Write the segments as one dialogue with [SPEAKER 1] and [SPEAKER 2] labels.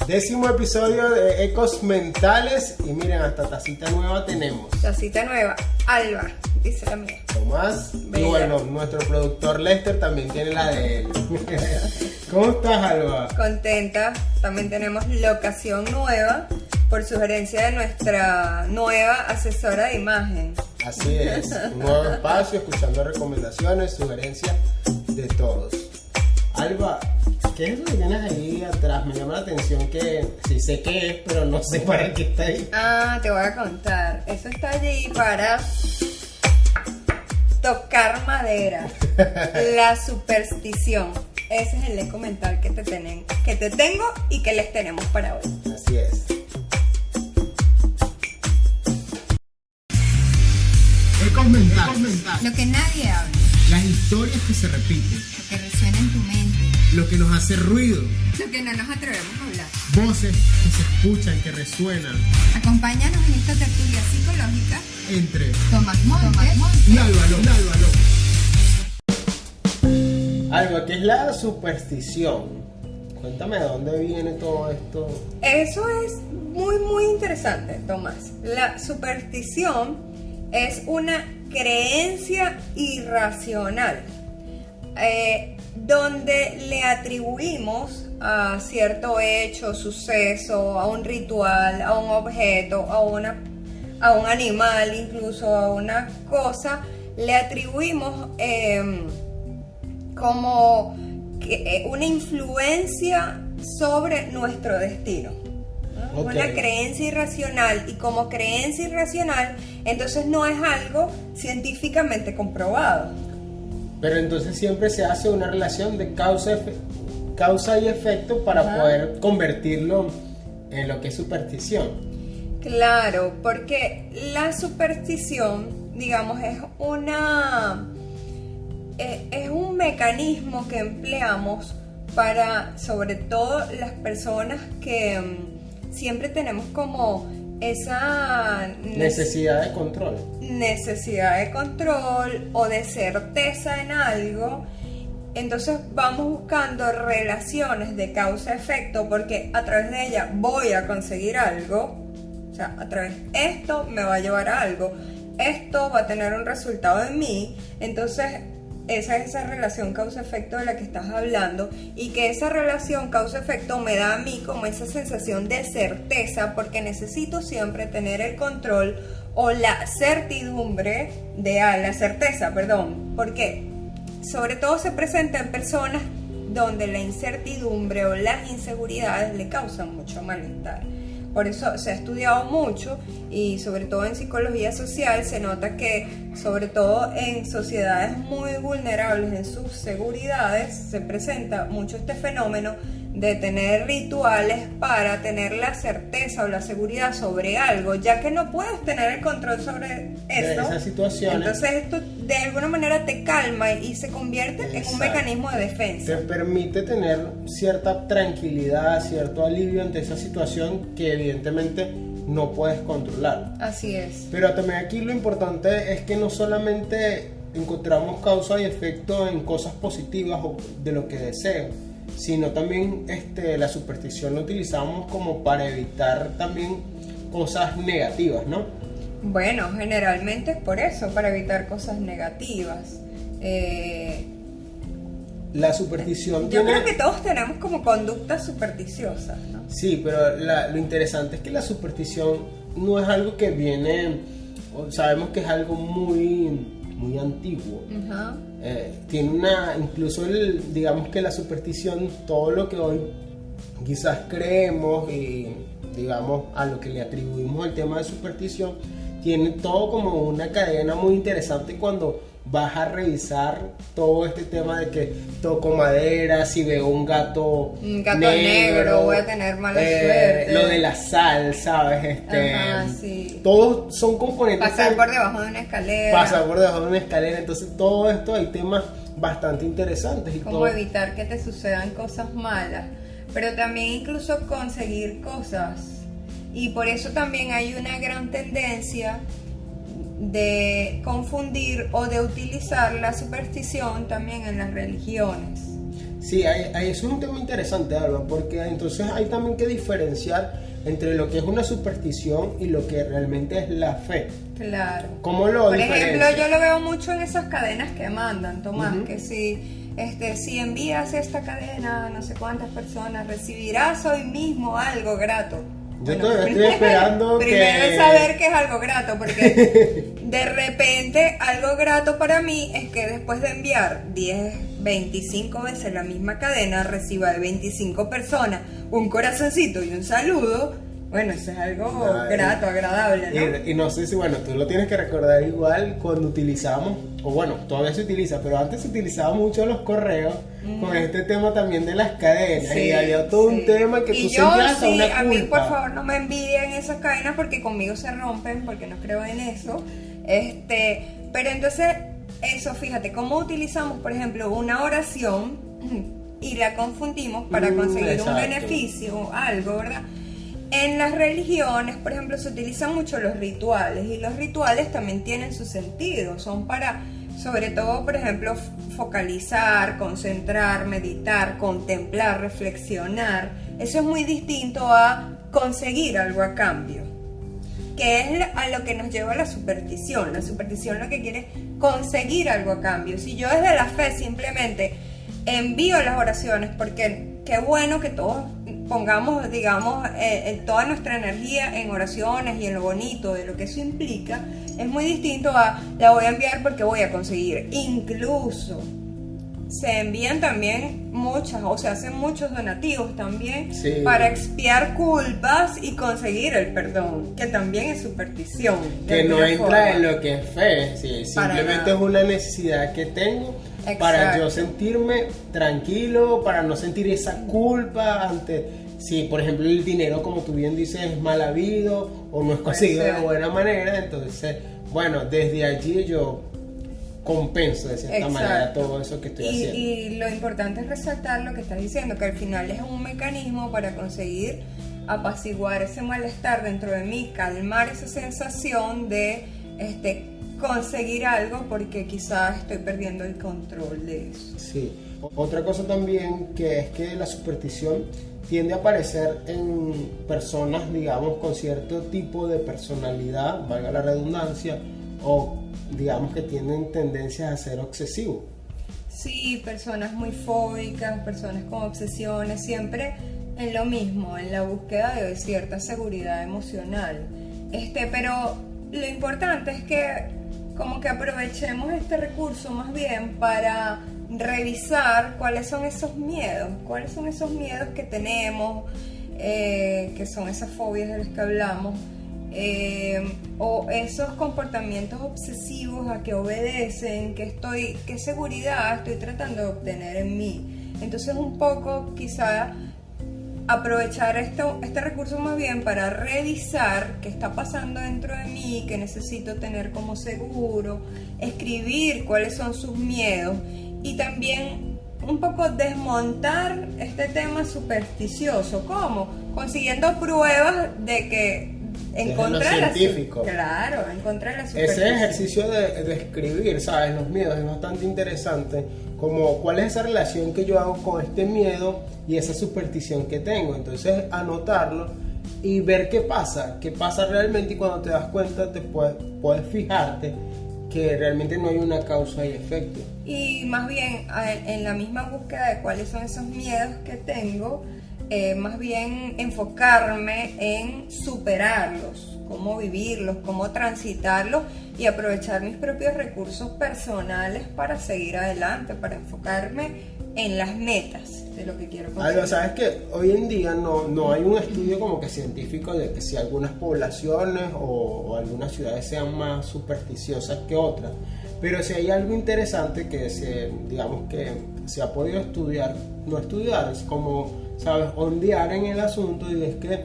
[SPEAKER 1] 10º episodio de Ecos Mentales. Y miren, hasta tacita nueva tenemos.
[SPEAKER 2] Tacita nueva, Alba, dice la mía.
[SPEAKER 1] Tomás.
[SPEAKER 2] Bella.
[SPEAKER 1] Y bueno, nuestro productor Lester también tiene la de él. ¿Cómo estás, Alba?
[SPEAKER 2] Contenta, también tenemos locación nueva por sugerencia de nuestra nueva asesora de imagen.
[SPEAKER 1] Así es, un nuevo espacio, escuchando recomendaciones, sugerencias de todos. Alba, ¿qué es lo que tienes ahí atrás? Me llama la atención que sí sé qué es, pero no sé para qué está ahí.
[SPEAKER 2] Ah, te voy a contar. Eso está allí para tocar madera. La superstición. Ese es el eco mental que te tengo y que les tenemos para hoy.
[SPEAKER 1] Así es. Ecos Mentales.
[SPEAKER 2] Lo que nadie habla,
[SPEAKER 1] Las historias que se repiten,
[SPEAKER 2] lo que resuena en tu mente,
[SPEAKER 1] lo que nos hace ruido,
[SPEAKER 2] lo que no nos atrevemos a hablar.
[SPEAKER 1] voces que se escuchan, que resuenan
[SPEAKER 2] Acompáñanos en esta tertulia psicológica.
[SPEAKER 1] entre
[SPEAKER 2] Tomás Montes
[SPEAKER 1] y Álvaro. Alba, ¿qué es la superstición? Cuéntame de dónde viene todo esto.
[SPEAKER 2] Eso es muy interesante, Tomás. La superstición es una creencia irracional donde le atribuimos a cierto hecho, suceso, a un ritual, a un objeto, a un animal, incluso a una cosa, le atribuimos como una influencia sobre nuestro destino, ¿no?
[SPEAKER 1] Okay.
[SPEAKER 2] Una creencia irracional, y como creencia irracional, entonces no es algo científicamente comprobado.
[SPEAKER 1] Pero entonces siempre se hace una relación de causa y efecto para poder convertirlo en lo que es superstición.
[SPEAKER 2] Claro, porque la superstición, digamos, es un mecanismo que empleamos para, sobre todo, las personas que siempre tenemos como esa
[SPEAKER 1] Necesidad de control.
[SPEAKER 2] necesidad de control o de certeza en algo. Entonces vamos buscando relaciones de causa-efecto, porque a través de ella voy a conseguir algo. O sea, a través de esto me va a llevar a algo, esto va a tener un resultado en mí. Entonces esa es esa relación causa-efecto de la que estás hablando, y que esa relación causa-efecto me da a mí como esa sensación de certeza, porque necesito siempre tener el control o la certidumbre la certeza, porque sobre todo se presenta en personas donde la incertidumbre o las inseguridades le causan mucho malestar. Por eso se ha estudiado mucho, y sobre todo en psicología social se nota que, sobre todo en sociedades muy vulnerables en sus seguridades, se presenta mucho este fenómeno de tener rituales para tener la certeza o la seguridad sobre algo, ya que no puedes tener el control sobre esto.
[SPEAKER 1] De esas situaciones.
[SPEAKER 2] Entonces esto de alguna manera te calma y se convierte en un mecanismo de defensa.
[SPEAKER 1] Te permite tener cierta tranquilidad, cierto alivio ante esa situación que evidentemente no puedes controlar.
[SPEAKER 2] Así es.
[SPEAKER 1] Pero también aquí lo importante es que no solamente encontramos causa y efecto en cosas positivas o de lo que deseo, sino también la superstición lo utilizamos como para evitar también cosas negativas, ¿no?
[SPEAKER 2] Bueno, generalmente es por eso, para evitar cosas negativas.
[SPEAKER 1] La superstición
[SPEAKER 2] Yo
[SPEAKER 1] tiene...
[SPEAKER 2] creo que todos tenemos como conductas supersticiosas, ¿no?
[SPEAKER 1] Sí, pero lo interesante es que la superstición no es algo que viene, sabemos que es algo muy antiguo.
[SPEAKER 2] Ajá.
[SPEAKER 1] Tiene incluso digamos que la superstición, todo lo que hoy quizás creemos y digamos a lo que le atribuimos el tema de superstición, tiene todo como una cadena muy interesante cuando vas a revisar todo este tema de que toco madera, si veo un gato
[SPEAKER 2] negro, voy a tener mala suerte.
[SPEAKER 1] Lo de la sal, ¿sabes?
[SPEAKER 2] Ajá, sí.
[SPEAKER 1] Todos son componentes.
[SPEAKER 2] Pasar por debajo de una escalera.
[SPEAKER 1] Pasar por debajo de una escalera. Entonces todo esto hay temas bastante interesantes. Y
[SPEAKER 2] como
[SPEAKER 1] todo.
[SPEAKER 2] evitar que te sucedan cosas malas, pero también incluso conseguir cosas. Y por eso también hay una gran tendencia de confundir o de utilizar la superstición también en las religiones.
[SPEAKER 1] Sí, eso es un tema interesante, Alba, porque entonces hay también que diferenciar entre lo que es una superstición y lo que realmente es la fe.
[SPEAKER 2] Claro.
[SPEAKER 1] ¿Cómo lo
[SPEAKER 2] Por ejemplo,
[SPEAKER 1] diferencias?
[SPEAKER 2] yo lo veo mucho en esas cadenas que mandan, Tomás, que si envías esta cadena a no sé cuántas personas, recibirás hoy mismo algo grato.
[SPEAKER 1] Yo todavía estoy esperando
[SPEAKER 2] primero
[SPEAKER 1] que...
[SPEAKER 2] es saber qué es algo grato, porque de repente algo grato para mí es que después de enviar 10, 25 veces la misma cadena, reciba de 25 personas un corazoncito y un saludo. Bueno, eso es algo grato, agradable, ¿no?
[SPEAKER 1] Y no sé si, bueno, tú lo tienes que recordar igual cuando utilizamos, o bueno, todavía se utiliza, pero antes se utilizaba mucho los correos con este tema también de las cadenas.
[SPEAKER 2] Sí,
[SPEAKER 1] y había todo un tema que tú sentías hasta una culpa.
[SPEAKER 2] A mí, por favor, no me envidien esas cadenas porque conmigo se rompen, porque no creo en eso. Pero entonces, eso, fíjate, cómo utilizamos, por ejemplo, una oración y la confundimos para conseguir un beneficio o algo, ¿verdad? En las religiones, por ejemplo, se utilizan mucho los rituales y los rituales también tienen su sentido, son para, sobre todo, por ejemplo, focalizar, concentrar, meditar, contemplar, reflexionar. Eso es muy distinto a conseguir algo a cambio, que es a lo que nos lleva la superstición. La superstición lo que quiere es conseguir algo a cambio. Si yo desde la fe simplemente envío las oraciones, porque qué bueno que todos pongamos, digamos, toda nuestra energía en oraciones y en lo bonito de lo que eso implica, es muy distinto a la voy a enviar porque voy a conseguir. Incluso se envían también muchas, o se hacen muchos donativos también para expiar culpas y conseguir el perdón, que también es superstición.
[SPEAKER 1] Que no entra en lo que es fe, simplemente es una necesidad que tengo. Exacto. Para yo sentirme tranquilo, para no sentir esa culpa ante, si por ejemplo el dinero, como tú bien dices, es mal habido o no es conseguido de buena manera, entonces, bueno, desde allí yo compenso de cierta manera todo eso que estoy haciendo.
[SPEAKER 2] Y lo importante es resaltar lo que estás diciendo, que al final es un mecanismo para conseguir apaciguar ese malestar dentro de mí, calmar esa sensación de conseguir algo porque quizás estoy perdiendo el control de eso.
[SPEAKER 1] Sí, otra cosa también que es que la superstición tiende a aparecer en personas, digamos, con cierto tipo de personalidad, valga la redundancia, o digamos que tienen tendencias a ser obsesivos.
[SPEAKER 2] Sí, personas muy fóbicas, personas con obsesiones, siempre en lo mismo, en la búsqueda de cierta seguridad emocional. Pero lo importante es que como que aprovechemos este recurso más bien para revisar cuáles son esos miedos que tenemos, que son esas fobias de las que hablamos, o esos comportamientos obsesivos a que obedecen, qué seguridad estoy tratando de obtener en mí. Entonces un poco quizá aprovechar este recurso más bien para revisar qué está pasando dentro de mí, que necesito tener como seguro, escribir cuáles son sus miedos y también un poco desmontar este tema supersticioso. ¿Cómo? Consiguiendo pruebas de que encontrar la superstición.
[SPEAKER 1] Ese ejercicio de escribir, ¿sabes? Los miedos es bastante interesante, como cuál es esa relación que yo hago con este miedo y esa superstición que tengo. Entonces anotarlo y ver qué pasa realmente, y cuando te das cuenta te puedes fijarte que realmente no hay una causa y efecto.
[SPEAKER 2] Y más bien en la misma búsqueda de cuáles son esos miedos que tengo, más bien enfocarme en superarlos, cómo vivirlos, cómo transitarlos y aprovechar mis propios recursos personales para seguir adelante, para enfocarme en las metas de lo que quiero conseguir.
[SPEAKER 1] Algo, sabes que hoy en día no hay un estudio como que científico de que si algunas poblaciones o algunas ciudades sean más supersticiosas que otras, pero si hay algo interesante que digamos que se ha podido estudiar, no estudiar, es como, sabes, ondear en el asunto, y es que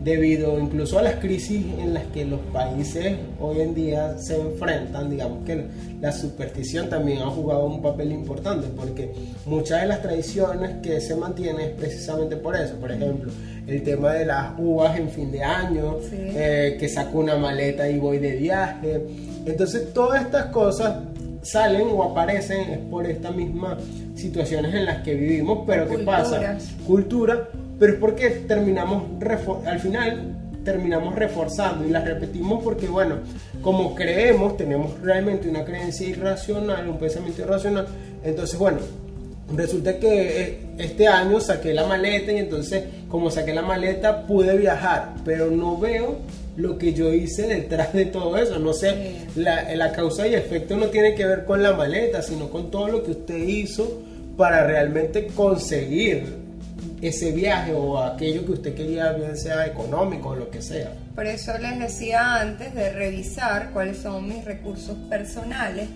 [SPEAKER 1] debido incluso a las crisis en las que los países hoy en día se enfrentan, digamos que la superstición también ha jugado un papel importante, porque muchas de las tradiciones que se mantienen es precisamente por eso. Por ejemplo, el tema de las uvas en fin de año, que saco una maleta y voy de viaje. Entonces todas estas cosas salen o aparecen es por esta misma situaciones en las que vivimos, pero ¿qué pasa?
[SPEAKER 2] Culturas.
[SPEAKER 1] Cultura, pero es porque al final terminamos reforzando y las repetimos porque, bueno, como creemos, tenemos realmente una creencia irracional, un pensamiento irracional, entonces, bueno, resulta que este año saqué la maleta y entonces, como saqué la maleta, pude viajar, pero no veo lo que yo hice detrás de todo eso. No sé, la causa y efecto no tiene que ver con la maleta, sino con todo lo que usted hizo para realmente conseguir ese viaje o aquello que usted quería, bien sea económico o lo que sea.
[SPEAKER 2] Por eso les decía antes de revisar cuáles son mis recursos personales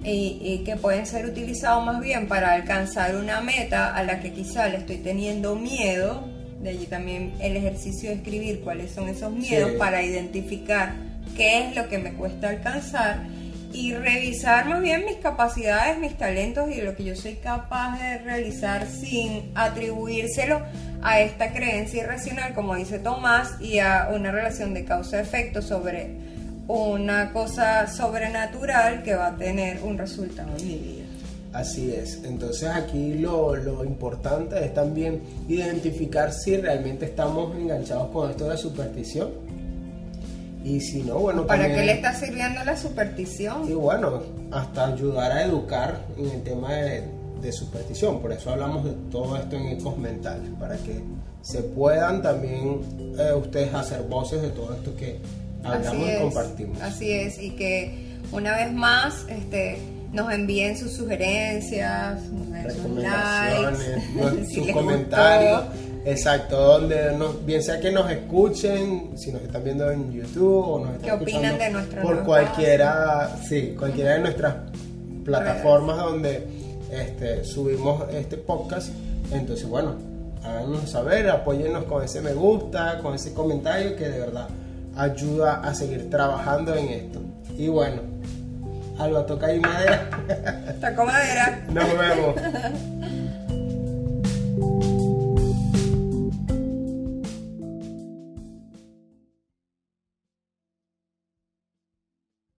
[SPEAKER 2] y que pueden ser utilizados más bien para alcanzar una meta a la que quizá le estoy teniendo miedo. De allí también el ejercicio de escribir cuáles son esos miedos,
[SPEAKER 1] Sí.
[SPEAKER 2] para identificar qué es lo que me cuesta alcanzar y revisar más bien mis capacidades, mis talentos y lo que yo soy capaz de realizar sin atribuírselo a esta creencia irracional, como dice Tomás, y a una relación de causa-efecto sobre una cosa sobrenatural que va a tener un resultado en mi vida.
[SPEAKER 1] Así es, entonces aquí lo importante es también identificar si realmente estamos enganchados con esto de superstición y si no, bueno,
[SPEAKER 2] ¿Para
[SPEAKER 1] también,
[SPEAKER 2] qué le está sirviendo la superstición?
[SPEAKER 1] y bueno, hasta ayudar a educar en el tema de superstición, por eso hablamos de todo esto en Ecos Mentales, para que se puedan también ustedes hacer voces de todo esto que hablamos y compartimos.
[SPEAKER 2] Así es, y que una vez más nos envíen sus sugerencias, nos den sus
[SPEAKER 1] Recomendaciones,
[SPEAKER 2] likes, si
[SPEAKER 1] sus
[SPEAKER 2] les
[SPEAKER 1] comentarios,
[SPEAKER 2] gustó.
[SPEAKER 1] exacto, donde bien sea que nos escuchen, si nos están viendo en YouTube o nos
[SPEAKER 2] ¿Qué
[SPEAKER 1] están
[SPEAKER 2] opinan
[SPEAKER 1] escuchando
[SPEAKER 2] de nuestro
[SPEAKER 1] por
[SPEAKER 2] nuevo
[SPEAKER 1] cualquiera de nuestras plataformas donde subimos este podcast. Entonces, bueno, háganos saber, apóyennos con ese me gusta, con ese comentario que de verdad ayuda a seguir trabajando en esto. Y bueno, Alba, toca ahí madera.
[SPEAKER 2] Taco madera.
[SPEAKER 1] Nos vemos.